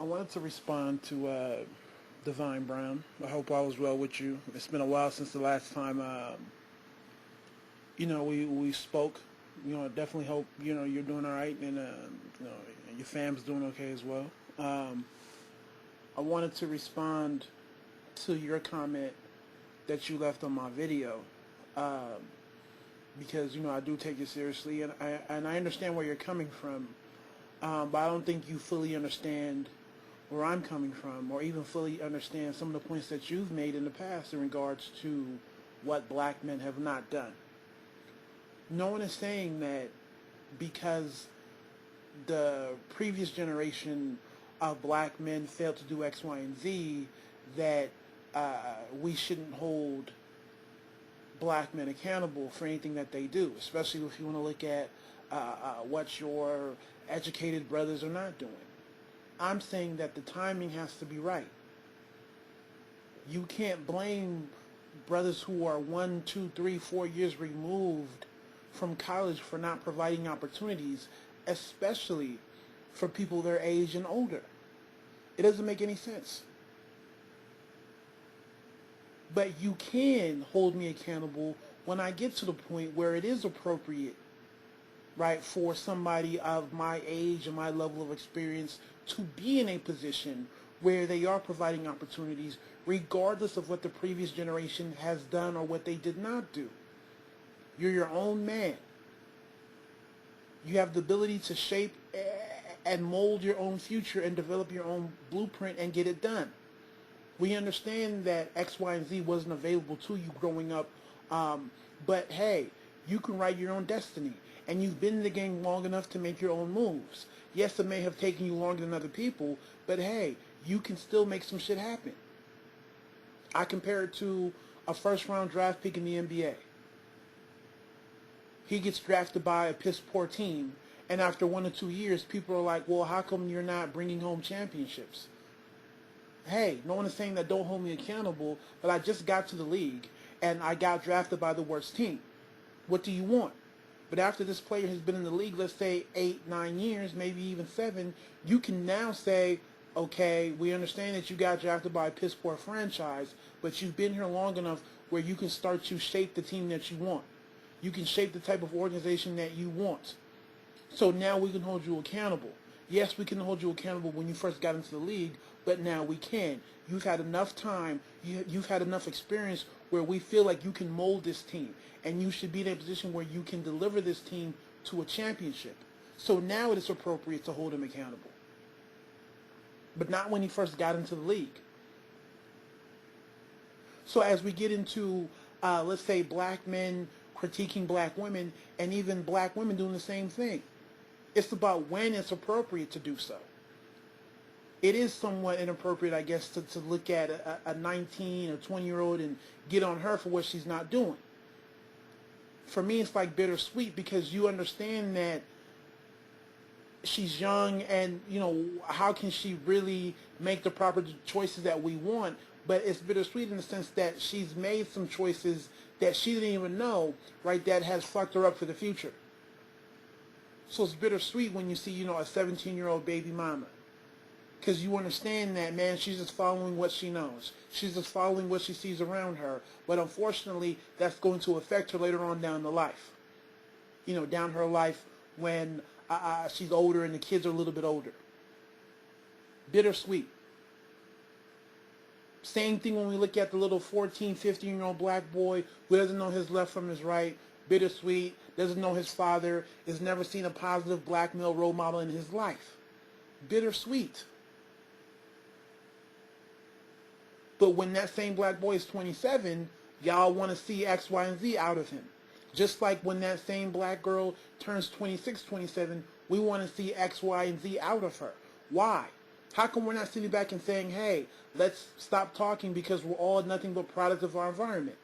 wanted to respond to Divine Brown. I hope all was well with you. It's been a while since the last time we spoke. I definitely hope you're doing all right, and you know your fam's doing okay as well. Um, I wanted to respond to your comment that you left on my video um, because I do take it seriously, and I understand where you're coming from, but I don't think you fully understand where I'm coming from, or even fully understand some of the points that you've made in the past in regards to what black men have not done. No one is saying that because the previous generation of black men failed to do X, Y, and Z that we shouldn't hold black men accountable for anything that they do, especially if you want to look at what your educated brothers are not doing. I'm saying that the timing has to be right. You can't blame brothers who are 1, 2, 3, 4 years removed from college for not providing opportunities, especially for people their age and older. It doesn't make any sense. But you can hold me accountable when I get to the point where it is appropriate, right, for somebody of my age and my level of experience to be in a position where they are providing opportunities regardless of what the previous generation has done or what they did not do. You're your own man. You have the ability to shape and mold your own future and develop your own blueprint and get it done. We understand that X, Y, and Z wasn't available to you growing up, but hey, you can write your own destiny, and you've been in the game long enough to make your own moves. Yes, it may have taken you longer than other people, but hey, you can still make some shit happen. I compare it to a first-round draft pick in the NBA. He gets drafted by a piss-poor team, and after 1 or 2 years, people are like, well, how come you're not bringing home championships? Hey, no one is saying that don't hold me accountable, but I just got to the league, and I got drafted by the worst team. What do you want? But after this player has been in the league, let's say 8, 9 years, maybe even 7, you can now say, okay, we understand that you got drafted by a piss-poor franchise, but you've been here long enough where you can start to shape the team that you want. You can shape the type of organization that you want. So now we can hold you accountable. Yes, we can hold you accountable when you first got into the league, but now we can. You've had enough time, you've had enough experience where we feel like you can mold this team, and you should be in a position where you can deliver this team to a championship. So now it is appropriate to hold him accountable. But not when he first got into the league. So as we get into, let's say, black men critiquing black women, and even black women doing the same thing, it's about when it's appropriate to do so. It is somewhat inappropriate, I guess, to look at a 19 or 20-year-old and get on her for what she's not doing. For me, it's like bittersweet because you understand that she's young and, how can she really make the proper choices that we want? But it's bittersweet in the sense that she's made some choices that she didn't even know, right, that has fucked her up for the future. So it's bittersweet when you see, a 17-year-old baby mama. Because you understand that, man, she's just following what she knows. She's just following what she sees around her. But unfortunately, that's going to affect her later on down the life. Down her life when she's older and the kids are a little bit older. Bittersweet. Same thing when we look at the little 14, 15-year-old black boy who doesn't know his left from his right. Bittersweet. Doesn't know his father. Has never seen a positive black male role model in his life. Bittersweet. But when that same black boy is 27, y'all want to see X, Y, and Z out of him. Just like when that same black girl turns 26, 27, we want to see X, Y, and Z out of her. Why? How come we're not sitting back and saying, hey, let's stop talking because we're all nothing but products of our environment?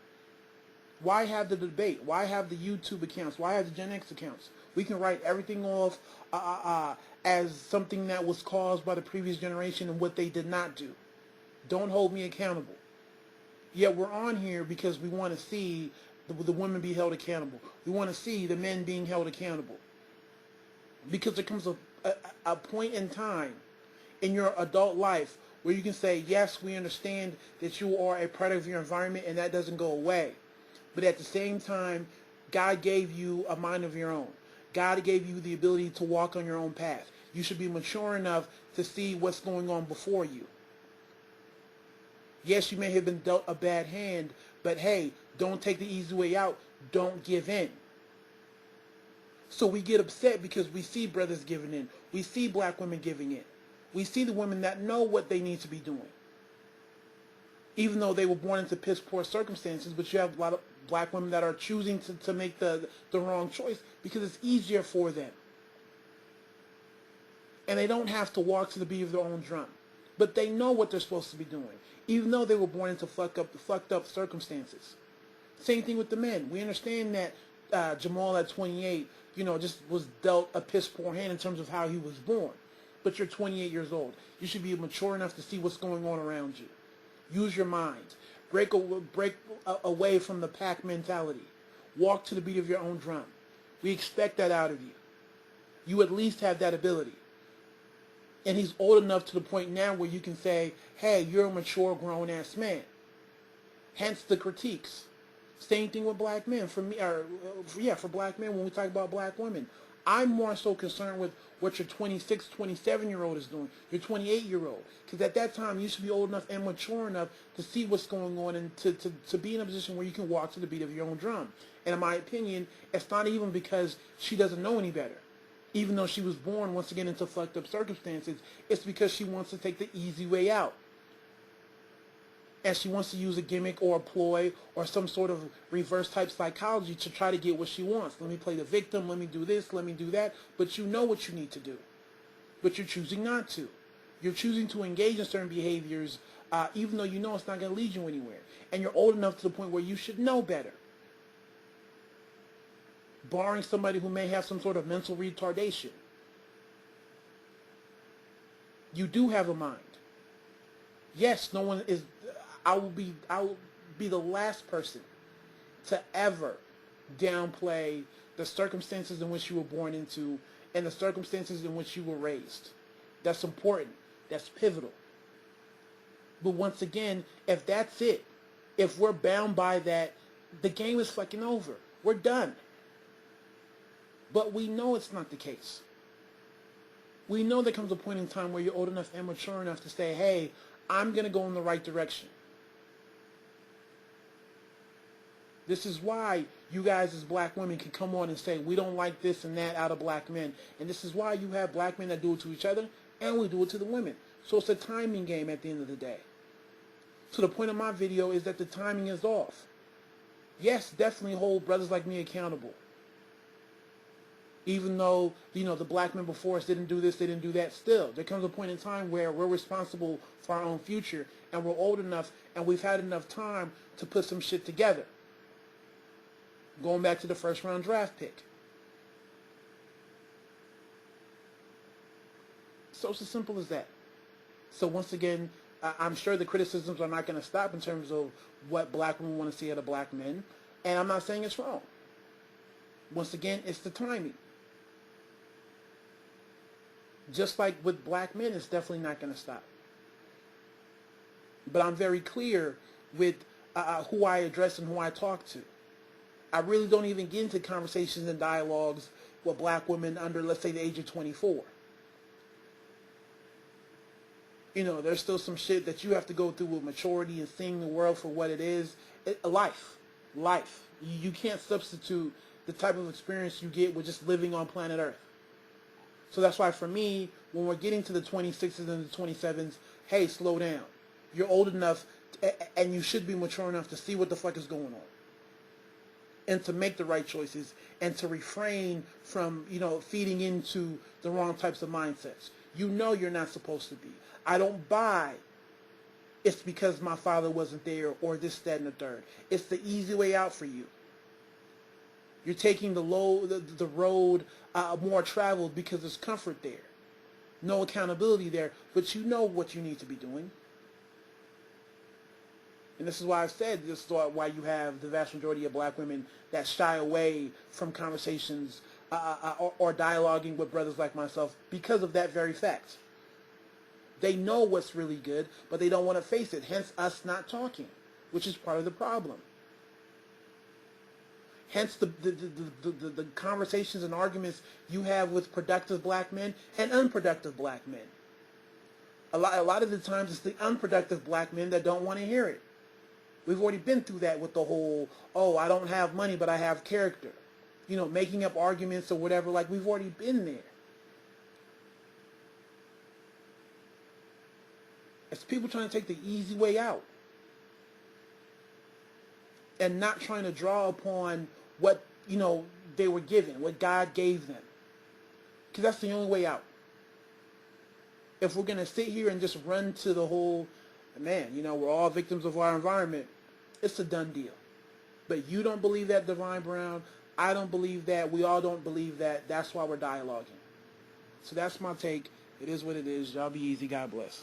Why have the debate? Why have the YouTube accounts? Why have the Gen X accounts? We can write everything off as something that was caused by the previous generation and what they did not do. Don't hold me accountable. Yet we're on here because we want to see the women be held accountable. We want to see the men being held accountable. Because there comes a point in time in your adult life where you can say, yes, we understand that you are a part of your environment and that doesn't go away. But at the same time, God gave you a mind of your own. God gave you the ability to walk on your own path. You should be mature enough to see what's going on before you. Yes, you may have been dealt a bad hand, but hey, don't take the easy way out. Don't give in. So we get upset because we see brothers giving in. We see black women giving in. We see the women that know what they need to be doing. Even though they were born into piss poor circumstances, but you have a lot of black women that are choosing to make the wrong choice because it's easier for them. And they don't have to walk to the beat of their own drum. But they know what they're supposed to be doing, even though they were born into fucked up circumstances. Same thing with the men. We understand that Jamal at 28, just was dealt a piss poor hand in terms of how he was born. But you're 28 years old. You should be mature enough to see what's going on around you. Use your mind. Break away from the pack mentality. Walk to the beat of your own drum. We expect that out of you. You at least have that ability. And he's old enough to the point now where you can say, hey, you're a mature, grown-ass man. Hence the critiques. Same thing with black men. For black men when we talk about black women. I'm more so concerned with what your 26, 27-year-old is doing, your 28-year-old. Because at that time, you should be old enough and mature enough to see what's going on and to be in a position where you can walk to the beat of your own drum. And in my opinion, it's not even because she doesn't know any better. Even though she was born, once again, into fucked up circumstances, it's because she wants to take the easy way out. And she wants to use a gimmick or a ploy or some sort of reverse type psychology to try to get what she wants. Let me play the victim, let me do this, let me do that. But you know what you need to do. But you're choosing not to. You're choosing to engage in certain behaviors even though you know it's not going to lead you anywhere. And you're old enough to the point where you should know better. Barring somebody who may have some sort of mental retardation. You do have a mind. Yes, no one is... I will be the last person to ever downplay the circumstances in which you were born into and the circumstances in which you were raised. That's important. That's pivotal. But once again, if that's it, if we're bound by that, the game is fucking over. We're done. But we know it's not the case. We know there comes a point in time where you're old enough and mature enough to say, hey, I'm going to go in the right direction. This is why you guys as black women can come on and say, we don't like this and that out of black men. And this is why you have black men that do it to each other, and we do it to the women. So it's a timing game at the end of the day. So the point of my video is that the timing is off. Yes, definitely hold brothers like me accountable. Even though, the black men before us didn't do this, they didn't do that, still. There comes a point in time where we're responsible for our own future, and we're old enough, and we've had enough time to put some shit together. Going back to the first round draft pick. So it's as simple as that. So once again, I'm sure the criticisms are not going to stop in terms of what black women want to see out of black men. And I'm not saying it's wrong. Once again, it's the timing. Just like with black men, it's definitely not going to stop. But I'm very clear with who I address and who I talk to. I really don't even get into conversations and dialogues with black women under, let's say, the age of 24. There's still some shit that you have to go through with maturity and seeing the world for what it is. Life. You can't substitute the type of experience you get with just living on planet Earth. So that's why for me, when we're getting to the 26s and the 27s, hey, slow down. You're old enough and you should be mature enough to see what the fuck is going on. And to make the right choices and to refrain from, feeding into the wrong types of mindsets. You're not supposed to be. I don't buy it's because my father wasn't there or this, that, and the third. It's the easy way out for you. You're taking the road more traveled because there's comfort there. No accountability there, but you know what you need to be doing. And this is why I've said this is why you have the vast majority of black women that shy away from conversations or dialoguing with brothers like myself because of that very fact. They know what's really good, but they don't want to face it. Hence us not talking, which is part of the problem. Hence the conversations and arguments you have with productive black men and unproductive black men. A lot of the times it's the unproductive black men that don't want to hear it. We've already been through that with the whole, oh, I don't have money, but I have character. You know, making up arguments or whatever. Like, we've already been there. It's people trying to take the easy way out and not trying to draw upon what, you know, they were given, what God gave them. Because that's the only way out. If we're going to sit here and just run to the whole, man, you know, we're all victims of our environment, it's a done deal. But you don't believe that, Divine Brown. I don't believe that. We all don't believe that. That's why we're dialoguing. So that's my take. It is what it is. Y'all be easy. God bless.